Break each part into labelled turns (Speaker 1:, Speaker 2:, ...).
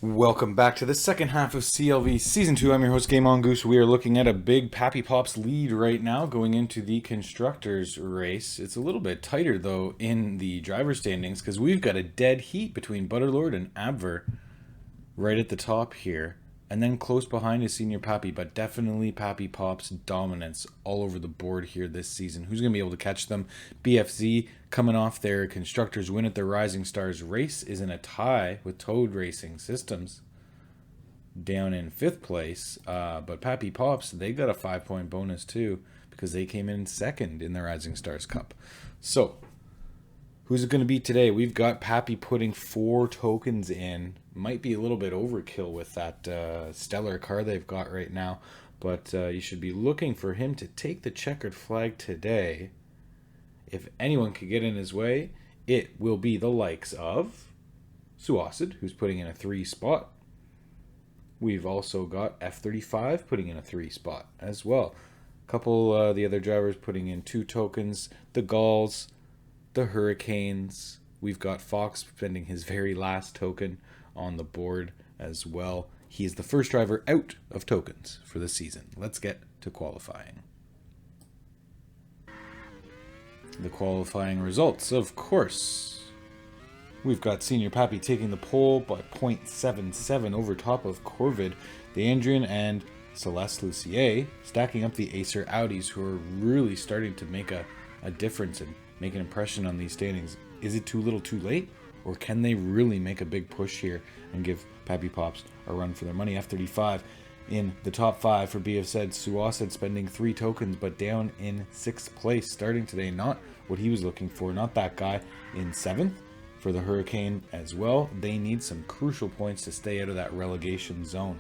Speaker 1: Welcome back to the second half of CLV Season 2. I'm your host, Game On Goose. We are looking at a big Pappy Pops lead right now going into the Constructors race. It's a little bit tighter, though, in the driver standings because we've got a dead heat between Butterlord and Abver right at the top here. And then close behind is Senior Pappy, but definitely Pappy Pops dominance all over the board here this season. Who's going to be able to catch them? BFZ coming off their Constructors win at the Rising Stars race is in a tie with Toad Racing Systems down in 5th place. But Pappy Pops, they got a 5-point bonus too because they came in second in the Rising Stars Cup. So, who's it going to be today? We've got Pappy putting 4 tokens in. Might be a little bit overkill with that stellar car they've got right now. But you should be looking for him to take the checkered flag today. If anyone could get in his way, it will be the likes of Suacid, who's putting in a 3 spot. We've also got F35 putting in a 3 spot as well. A couple the other drivers putting in 2 tokens. The Gauls, the Hurricanes. We've got Fox spending his very last token on the board as well. He is the first driver out of tokens for the season. Let's get to qualifying. The qualifying results, of course. We've got Senior Pappy taking the pole by 0.77 over top of Corvid, the Andrian, and Celeste Lucier, stacking up the Acer Audis, who are really starting to make a difference and make an impression on these standings. Is it too little too late? Or can they really make a big push here and give Pappy Pops a run for their money? F35 in the top 5 for BFZ. Suacid spending 3 tokens, but down in 6th place starting today. Not what he was looking for. Not that guy in 7th for the Hurricane as well. They need some crucial points to stay out of that relegation zone.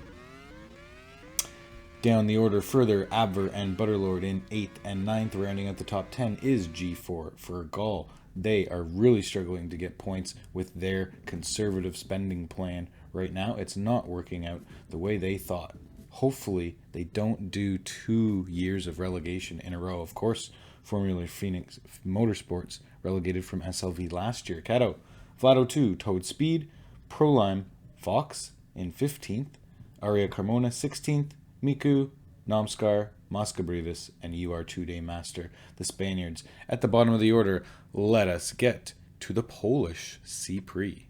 Speaker 1: Down the order further, Abver and Butterlord in 8th and 9th. Rounding out the top 10 is G4 for Gaul. They are really struggling to get points with their conservative spending plan right now. It's not working out the way they thought. Hopefully, they don't do 2 years of relegation in a row. Of course, Formula Phoenix Motorsports relegated from SLV last year. Cato, Vlado 2, Toad Speed, Prolime, Fox in 15th, Aria Carmona 16th, Miku, Nomskar, Mosca Brevis, and UR2D Master, the Spaniards. At the bottom of the order, let us get to the Polish C-Prix.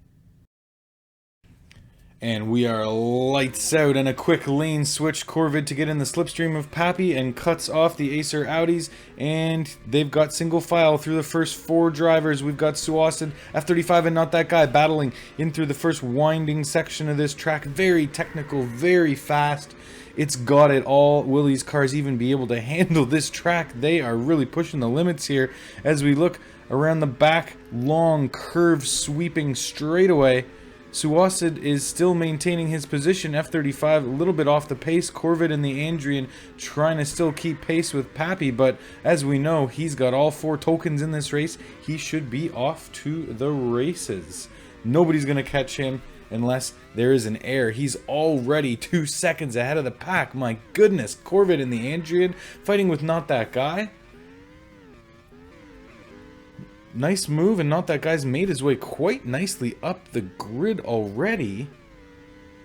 Speaker 1: And we are lights out, and a quick lane switch. Corvid to get in the slipstream of Pappy and cuts off the Acer Audis, and they've got single file through the first 4 drivers. We've got Suacid, F35, and Not That Guy battling in through the first winding section of this track. Very technical, very fast. It's got it all. Will these cars even be able to handle this track? They are really pushing the limits here as we look around the back. Long curve sweeping straightaway. Suacid is still maintaining his position. F35 a little bit off the pace. Corvid and the Andrian trying to still keep pace with Pappy, but as we know, he's got all 4 tokens in this race. He should be off to the races. Nobody's going to catch him unless there is an error. He's already 2 seconds ahead of the pack. My goodness, Corvid and the Andrian fighting with Not That Guy. Nice move, and Not That Guy's made his way quite nicely up the grid already.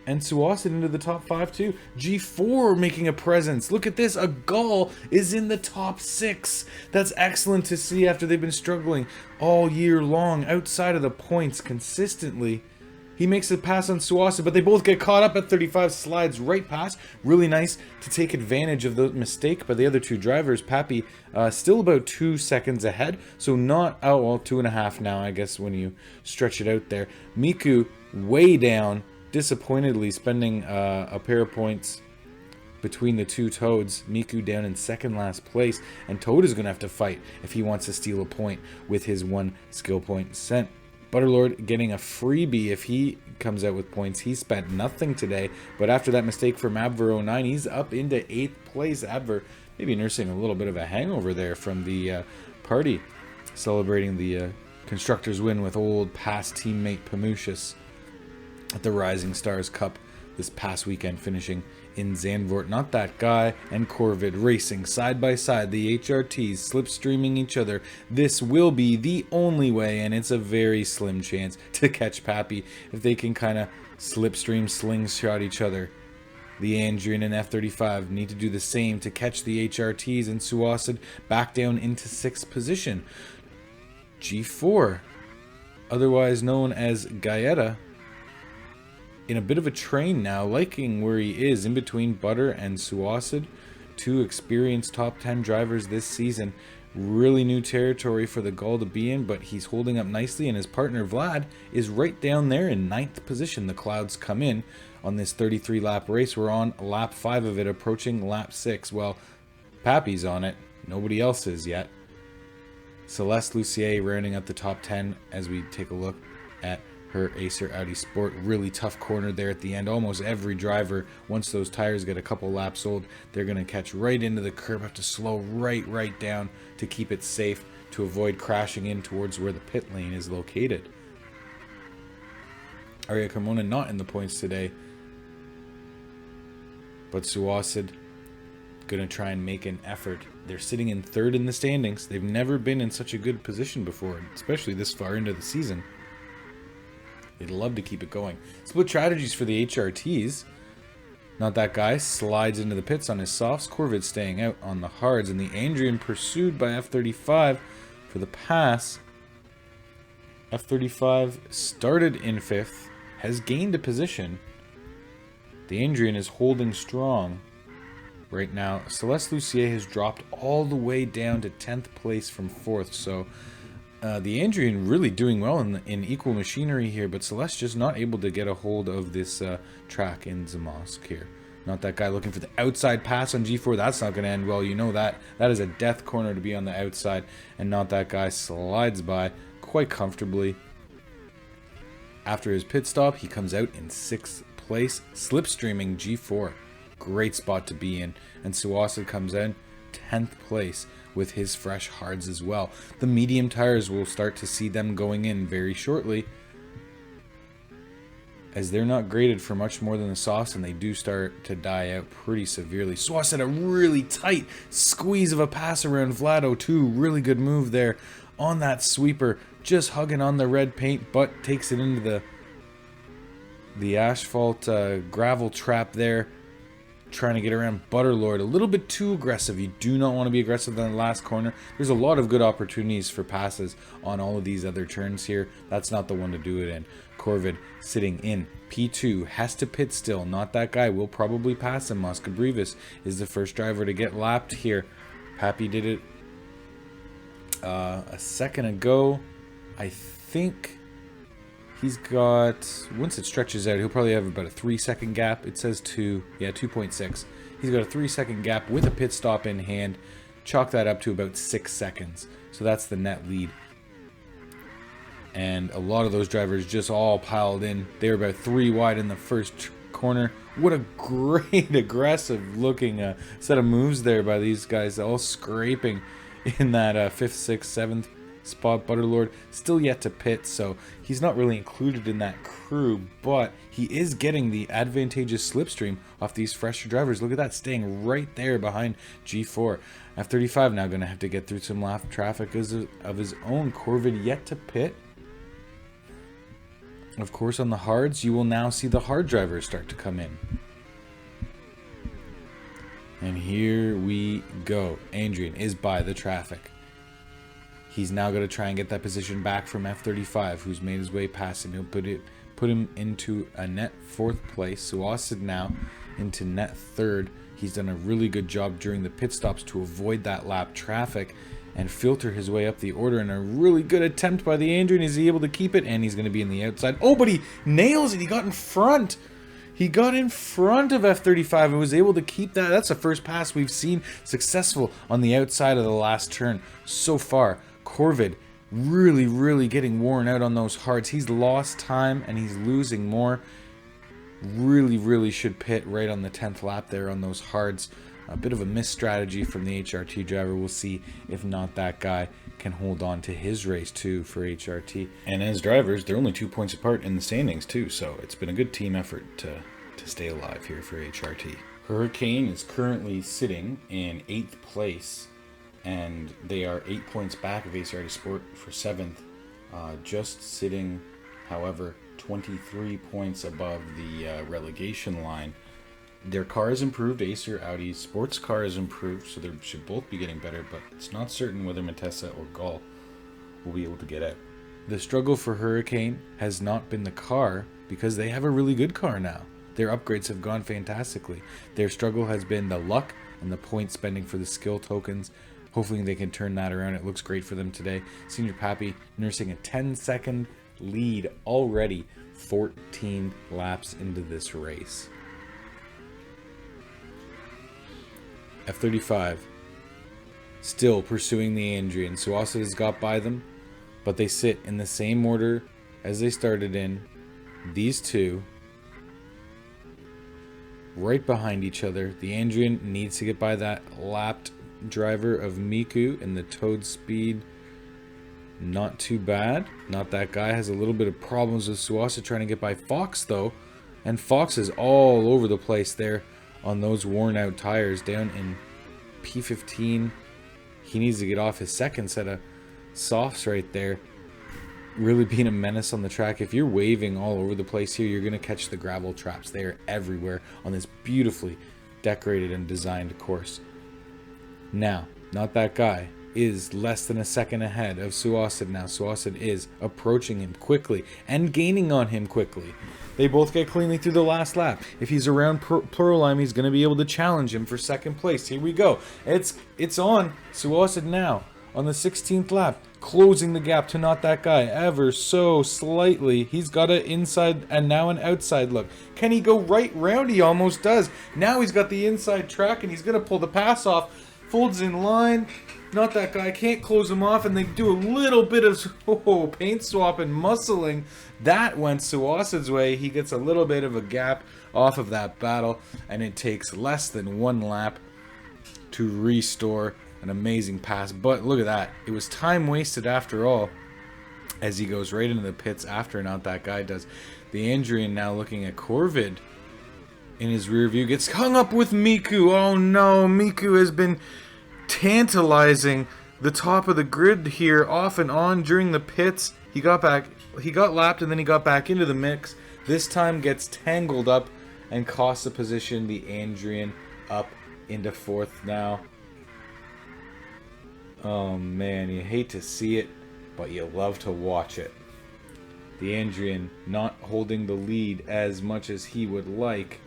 Speaker 1: And Suacid into the top 5 too. G4 making a presence. Look at this, a Gaul is in the top 6. That's excellent to see after they've been struggling all year long outside of the points consistently. He makes a pass on Suacid, but they both get caught up. At 35, slides right past. Really nice to take advantage of the mistake by the other 2 drivers. Pappy still about 2 seconds ahead, so not, oh well, 2.5 now, I guess, when you stretch it out there. Miku way down, disappointedly spending a pair of points between the 2 Toads. Miku down in 2nd last place, and Toad is going to have to fight if he wants to steal a point with his 1 skill point sent. Butterlord getting a freebie if he comes out with points. He spent nothing today, but after that mistake from Abver09, he's up into 8th place. Abver maybe nursing a little bit of a hangover there from the party, celebrating the Constructors win with old past teammate Pamucius at the Rising Stars Cup this past weekend, finishing in Zandvoort. Not That Guy and Corvid racing side by side, the HRTs slipstreaming each other. This will be the only way, and it's a very slim chance to catch Pappy if they can kind of slipstream slingshot each other. The Andrian and F-35 need to do the same to catch the HRTs, and Suwasid back down into 6th position. G4, otherwise known as Gaeta, in a bit of a train now, liking where he is in between Butter and Suwasid, 2 experienced top 10 drivers this season. Really new territory for the Gaul to be in, but he's holding up nicely, and his partner Vlad is right down there in 9th position. The clouds come in on this 33 lap race. We're on lap 5 of it, approaching lap 6. Well, Pappy's on it, nobody else is yet. Celeste Lucier rounding up the top 10 as we take a look at her Acer Audi Sport. Really tough corner there at the end. Almost every driver, once those tires get a couple laps old, they're going to catch right into the curb, have to slow right down to keep it safe, to avoid crashing in towards where the pit lane is located. Aria Carmona not in the points today, but Suwasid going to try and make an effort. They're sitting in 3rd in the standings. They've never been in such a good position before, especially this far into the season. They'd love to keep it going. Split strategies for the HRTs. Not That Guy slides into the pits on his softs. Corvid staying out on the hards, and the Andrian pursued by F-35 for the pass. F-35 started in 5th, has gained a position. The Andrian is holding strong right now. Celeste Lucier has dropped all the way down to 10th place from 4th, so the Andrian really doing well in equal machinery here, but Celeste just not able to get a hold of this track in ZAMOSC here. Not That Guy looking for the outside pass on G4. That's not going to end well. You know that. That is a death corner to be on the outside, and Not That Guy slides by quite comfortably. After his pit stop, he comes out in 6th place, slipstreaming G4. Great spot to be in. And Suwasid comes in 10th place with his fresh hards as well. The medium tires, will start to see them going in very shortly, as they're not graded for much more than the softs, and they do start to die out pretty severely. Suwasid, a really tight squeeze of a pass around Vlado too. Really good move there on that sweeper, just hugging on the red paint, but takes it into the asphalt gravel trap there, trying to get around Butterlord. A little bit too aggressive. You do not want to be aggressive in the last corner. There's a lot of good opportunities for passes on all of these other turns here. That's not the one to do it in. Corvid sitting in P2, has to pit still. Not That Guy will probably pass him. Moscabrivas is the first driver to get lapped here. Pappy did it a second ago. I think he's got, once it stretches out, he'll probably have about a 3-second gap. It says 2.6. He's got a 3-second gap with a pit stop in hand. Chalk that up to about 6 seconds. So that's the net lead. And a lot of those drivers just all piled in. They were about 3 wide in the first corner. What a great aggressive looking set of moves there by these guys, all scraping in that 5th, 6th, 7th spot. Butterlord still yet to pit, so he's not really included in that crew, but he is getting the advantageous slipstream off these fresher drivers. Look at that, staying right there behind G4. F-35 now going to have to get through some lap traffic of his own. Corvid yet to pit. Of course, on the hards, you will now see the hard drivers start to come in. And here we go. Andrian is by the traffic. He's now going to try and get that position back from F-35, who's made his way past him. He'll put him into a net 4th place. Suwasid now into net 3rd. He's done a really good job during the pit stops to avoid that lap traffic and filter his way up the order, and a really good attempt by the Andrian. Is he able to keep it? And he's going to be in the outside. Oh, but he nails it. He got in front. He got in front of F-35 and was able to keep that. That's the first pass we've seen successful on the outside of the last turn so far. Corvid really getting worn out on those hards. He's lost time and he's losing more. Really should pit right on the 10th lap there on those hards. A bit of a missed strategy from the HRT driver. We'll see if Not That Guy can hold on to his race too for HRT. And as drivers, they're only 2 points apart in the standings too, so it's been a good team effort to to stay alive here for HRT. Hurricane is currently sitting in 8th place, and they are 8 points back of HRT Sport for 7th, just sitting, however, 23 points above the relegation line. Their car has improved. Acer Audi sports car has improved, so they should both be getting better, but it's not certain whether Matessa or Gall will be able to get out. The struggle for Hurricane has not been the car, because they have a really good car now. Their upgrades have gone fantastically. Their struggle has been the luck and the point spending for the skill tokens. Hopefully they can turn that around. It looks great for them today. Senior Pappy nursing a 10-second lead already, 14 laps into this race. F35 still pursuing the Andrian. Suasa has got by them, but they sit in the same order as they started in. These two right behind each other. The Andrian needs to get by that lapped driver of Miku, and the Toad speed not too bad. Not that guy. Has a little bit of problems with Suasa trying to get by Fox though, and Fox is all over the place there on those worn out tires down in P15. He needs to get off his second set of softs right there. Really being a menace on the track. If you're waving all over the place here, you're going to catch the gravel traps. They are everywhere on this beautifully decorated and designed course. Now, not that guy is less than a second ahead of Suasid now. Suasid is approaching him quickly and gaining on him quickly. They both get cleanly through the last lap. If he's around Pluralime, he's going to be able to challenge him for second place. Here we go. It's on Suasid now on the 16th lap, closing the gap to not that guy ever so slightly. He's got an inside and now an outside look. Can he go right round? He almost does. Now he's got the inside track and he's going to pull the pass off. Folds in line. Not that guy. Can't close him off, and they do a little bit of paint swap and muscling. That went Suasid's way. He gets a little bit of a gap off of that battle, and it takes less than one lap to restore an amazing pass. But look at that. It was time wasted after all, as he goes right into the pits after not that guy does. The Andrian now looking at Corvid in his rear view. Gets hung up with Miku. Oh no, Miku has been tantalizing the top of the grid here off and on during the pits. He got lapped, and then he got back into the mix. This time gets tangled up and costs the position. The Andrian up into 4th now. Oh man, you hate to see it, but you love to watch it. The Andrian not holding the lead as much as he would like.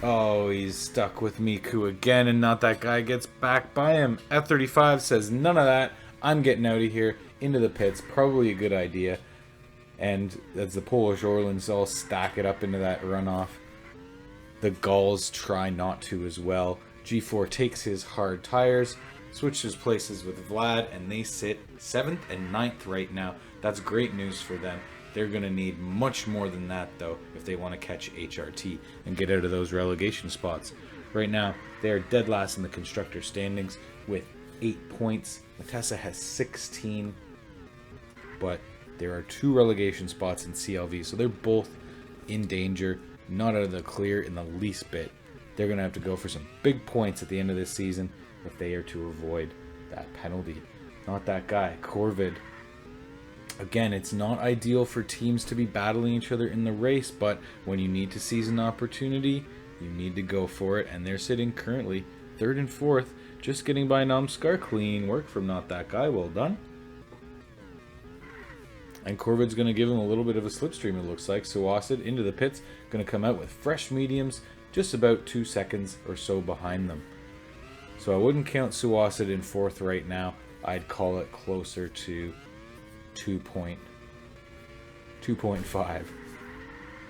Speaker 1: Oh, he's stuck with Miku again, and not that guy gets back by him. F35 says, none of that. I'm getting out of here. Into the pits. Probably a good idea. And as the Polish Orleans all stack it up into that runoff, the Gauls try not to as well. G4 takes his hard tires, switches places with Vlad, and they sit 7th and 9th right now. That's great news for them. They're going to need much more than that, though, if they want to catch HRT and get out of those relegation spots. Right now, they are dead last in the constructor standings with 8 points. Matessa has 16, but there are 2 relegation spots in CLV, so they're both in danger, not out of the clear in the least bit. They're going to have to go for some big points at the end of this season if they are to avoid that penalty. Not that guy, Corvid. Again, it's not ideal for teams to be battling each other in the race, but when you need to seize an opportunity, you need to go for it, and they're sitting currently 3rd and 4th, just getting by Namskar. Clean work from not that guy. Well done. And Corvid's going to give him a little bit of a slipstream, it looks like. Suasid into the pits, going to come out with fresh mediums, just about 2 seconds or so behind them. So I wouldn't count Suasid in 4th right now. I'd call it closer to 2.5.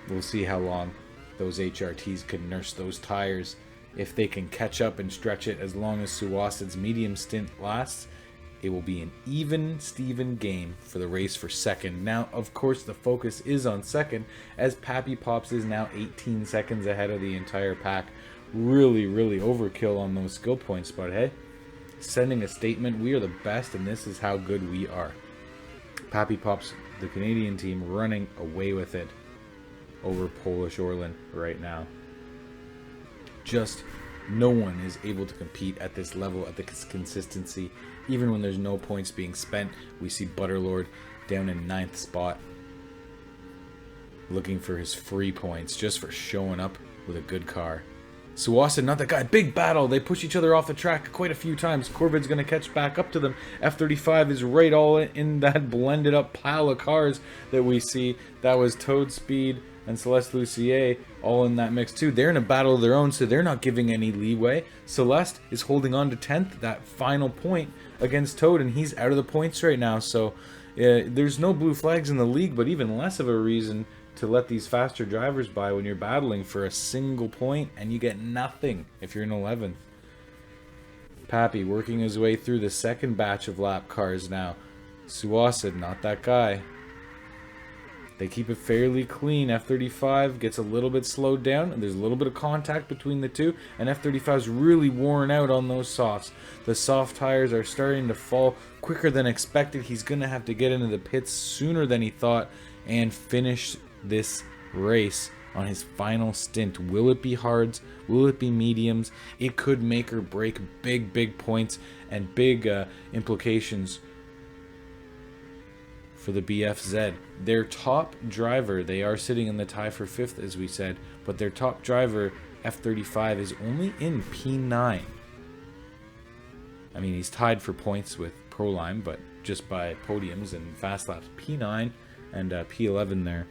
Speaker 1: We'll see how long those HRTs can nurse those tires. If they can catch up and stretch it as long as Suasid's medium stint lasts, it will be an even Steven game for the race for 2nd. Now, of course, the focus is on 2nd, as Pappy Pops is now 18 seconds ahead of the entire pack. Really, really overkill on those skill points, but hey, sending a statement, we are the best, and this is how good we are. Pappy Pops, the Canadian team, running away with it. over Polish Orlan right now. Just no one is able to compete at this level, at this consistency. Even when there's no points being spent, we see Butterlord down in 9th spot, looking for his free points just for showing up with a good car. Suwasa, not that guy. Big battle. They push each other off the track quite a few times. Corvid's going to catch back up to them. F35 is right all in that blended up pile of cars that we see. That was Toad Speed and Celeste Lucier all in that mix too. They're in a battle of their own, so they're not giving any leeway. Celeste is holding on to 10th, that final point against Toad, and he's out of the points right now. So there's no blue flags in the league, but even less of a reason to let these faster drivers by when you're battling for a single point and you get nothing if you're in 11th. Pappy working his way through the second batch of lap cars now. Suwasa, not that guy. They keep it fairly clean. F35 gets a little bit slowed down, and there's a little bit of contact between the two, and F35 is really worn out on those softs. The soft tires are starting to fall quicker than expected. He's going to have to get into the pits sooner than he thought and finish this race on his final stint. Will it be hards? Will it be mediums? It could make or break big points and big implications for the BFZ. Their top driver, they are sitting in the tie for 5th as we said, but their top driver, F35, is only in P9. I mean, he's tied for points with Proline, but just by podiums and fast laps. P9 and P11 there.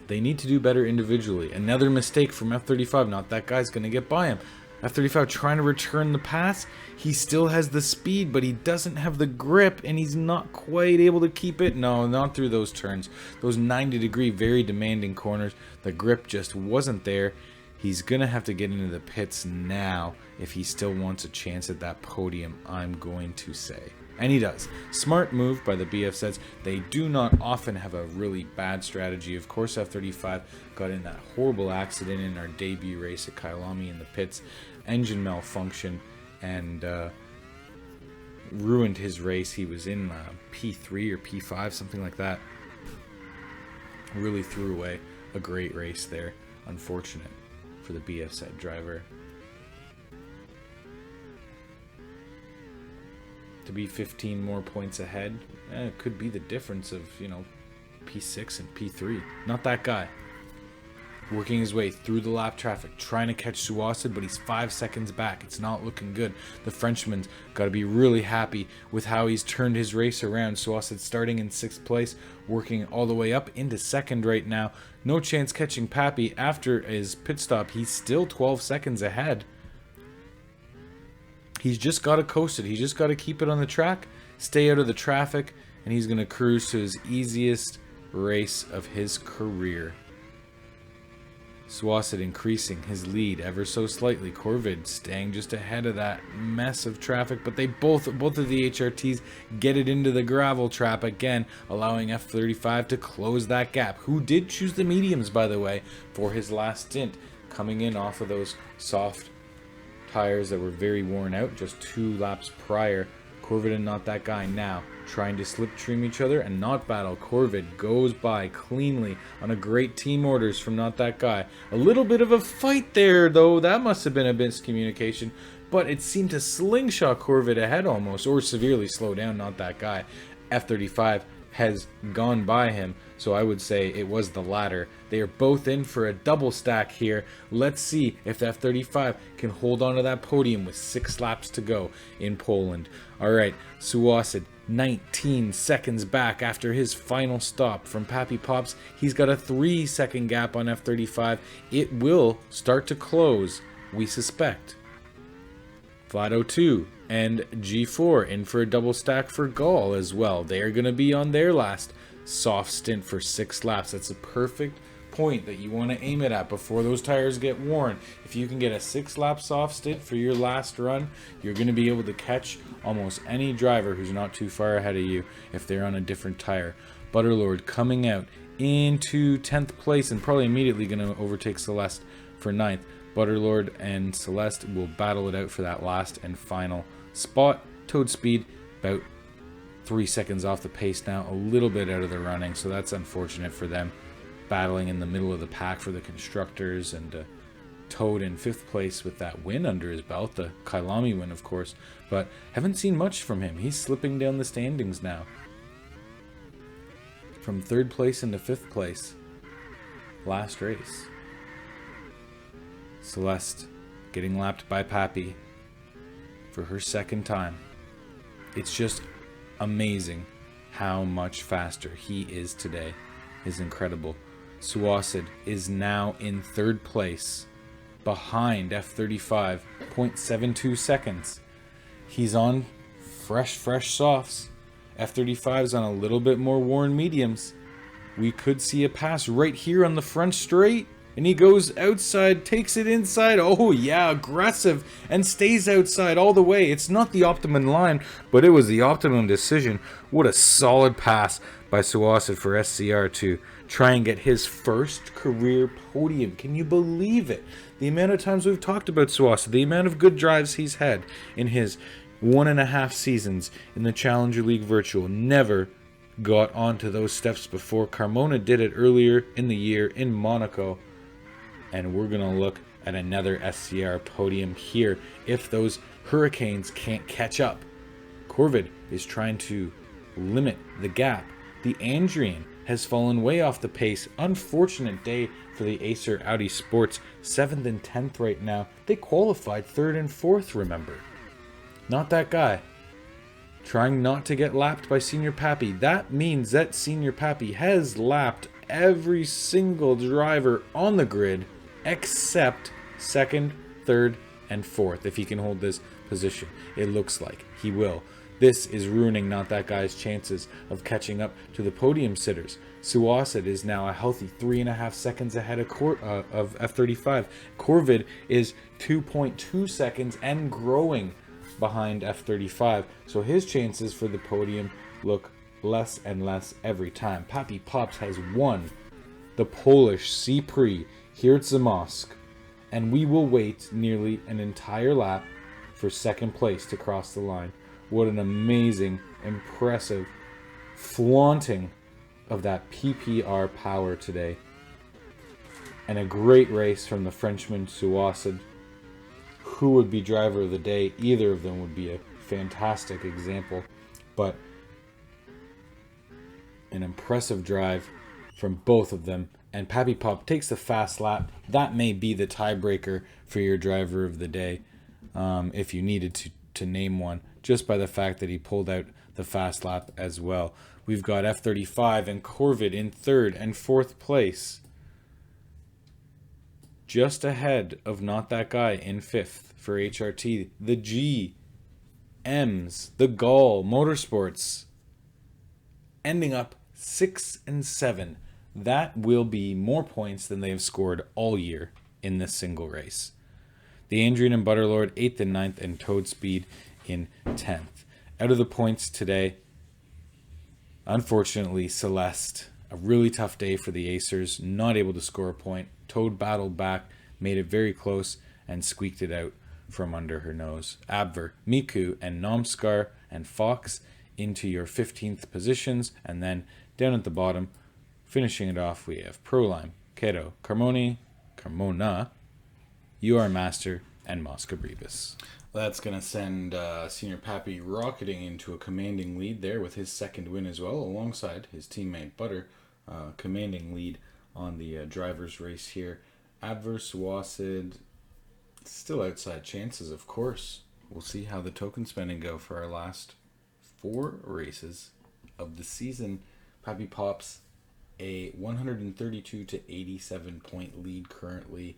Speaker 1: They need to do better individually. Another mistake from F35. Not that guy's going to get by him. F35 trying to return the pass. He still has the speed, but he doesn't have the grip, and he's not quite able to keep it. No, not through those turns. Those 90-degree, very demanding corners. The grip just wasn't there. He's going to have to get into the pits now if he still wants a chance at that podium, I'm going to say. And he does. Smart move by the BFZs. They do not often have a really bad strategy. Of course, F35 got in that horrible accident in our debut race at Kyalami in the pits. Engine malfunction and ruined his race. He was in P3 or P5, something like that. Really threw away a great race there. Unfortunate for the BFZ driver. To be 15 more points ahead, it could be the difference of, you know, P6 and P3. Not that guy. Working his way through the lap traffic, trying to catch Suwasa, but he's 5 seconds back. It's not looking good. The Frenchman's got to be really happy with how he's turned his race around. Suwasa starting in 6th place, working all the way up into 2nd right now. No chance catching Pappy after his pit stop. He's still 12 seconds ahead. He's just got to coast it. He's just got to keep it on the track, stay out of the traffic, and he's going to cruise to his easiest race of his career. Suwasa increasing his lead ever so slightly. Corvid staying just ahead of that mess of traffic, but they both of the HRTs get it into the gravel trap again, allowing F35 to close that gap. Who did choose the mediums, by the way, for his last stint, coming in off of those soft tires that were very worn out just 2 laps prior. Corvid and Not That Guy now trying to slipstream each other and not battle. Corvid goes by cleanly on a great team orders from Not That Guy. A little bit of a fight there though. That must have been a miscommunication, but it seemed to slingshot Corvid ahead almost, or severely slow down Not That Guy. F35 has gone by him, so I would say it was the latter. They are both in for a double stack here. Let's see if the F35 can hold on to that podium with 6 laps to go in Poland. Alright, Suwasa 19 seconds back after his final stop from Pappy Pops. He's got a 3-second gap on F35. It will start to close, we suspect. Vlado 2 and G4 in for a double stack for Gaul as well. They are going to be on their last soft stint for 6 laps. That's a perfect point that you want to aim it at before those tires get worn. If you can get a 6-lap soft stint for your last run, you're going to be able to catch almost any driver who's not too far ahead of you if they're on a different tire. Butterlord coming out into 10th place and probably immediately going to overtake Celeste for 9th. Butterlord and Celeste will battle it out for that last and final spot. Toad Speed about 3 seconds off the pace now, a little bit out of the running, so that's unfortunate for them. battling in the middle of the pack for the constructors, and Toad in 5th place with that win under his belt, the Kailami win, of course. But haven't seen much from him. He's slipping down the standings now. From 3rd place into 5th place. Last race. Celeste getting lapped by Pappy for her 2nd time. It's just amazing how much faster he is today. It's incredible. Suwasid is now in 3rd place, behind F35, 0.72 seconds. He's on fresh softs. F35's on a little bit more worn mediums. We could see a pass right here on the front straight. And he goes outside, takes it inside. Oh yeah, aggressive, and stays outside all the way. It's not the optimum line, but it was the optimum decision. What a solid pass by Suwasid for SCR to try and get his 1st career podium. Can you believe it? The amount of times we've talked about Suwasid, the amount of good drives he's had in his 1.5 seasons in the Challenger League Virtual. Never got onto those steps before. Carmona did it earlier in the year in Monaco. And we're going to look at another SCR podium here if those Hurricanes can't catch up. Corvid is trying to limit the gap. The Andrian has fallen way off the pace. Unfortunate day for the Acer Audi Sports. 7th and 10th right now. They qualified 3rd and 4th, remember. Not that guy. Trying not to get lapped by Senior Pappy. That means that Senior Pappy has lapped every single driver on the grid except 2nd, 3rd, and 4th. If he can hold this position, it looks like he will. This is ruining Not That Guy's chances of catching up to the podium sitters. Suwasid is now a healthy 3.5 seconds ahead of F35. Corvid is 2.2 seconds and growing behind F35. So his chances for the podium look less and less every time. Pappy Pops has won the Polish C-Prix here at ZAMOSC, and we will wait nearly an entire lap for 2nd place to cross the line. What an amazing, impressive flaunting of that PPR power today. And a great race from the Frenchman Suwasid. Who would be driver of the day? Either of them would be a fantastic example, but an impressive drive from both of them. And Pappy Pop takes the fast lap. That may be the tiebreaker for your driver of the day, if you needed to name one, just by the fact that he pulled out the fast lap as well. We've got F35 and Corvid in 3rd and 4th place, just ahead of Not That Guy in 5th for HRT. The G, M's, the Gall Motorsports ending up 6 and 7. That will be more points than they have scored all year in this single race. The Andrian and Butterlord 8th and 9th, and Toad Speed in 10th. Out of the points today, unfortunately, Celeste, a really tough day for the Acers, not able to score a point. Toad battled back, made it very close, and squeaked it out from under her nose. Abver, Miku, and Nomskar and Fox into your 15th positions, and then down at the bottom, finishing it off, we have Prolime, Keto, Carmona, UR Master, and Mosca Brevis. That's going to send Senior Pappy rocketing into a commanding lead there with his 2nd win as well, alongside his teammate Butter. Commanding lead on the driver's race here. Adverse Wasid, still outside chances, of course. We'll see how the token spending go for our last 4 races of the season. Pappy Pops a 132 to 87 point lead currently.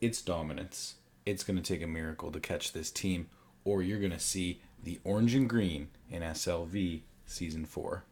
Speaker 1: It's dominance. It's going to take a miracle to catch this team, or you're going to see the orange and green in SLV Season 4.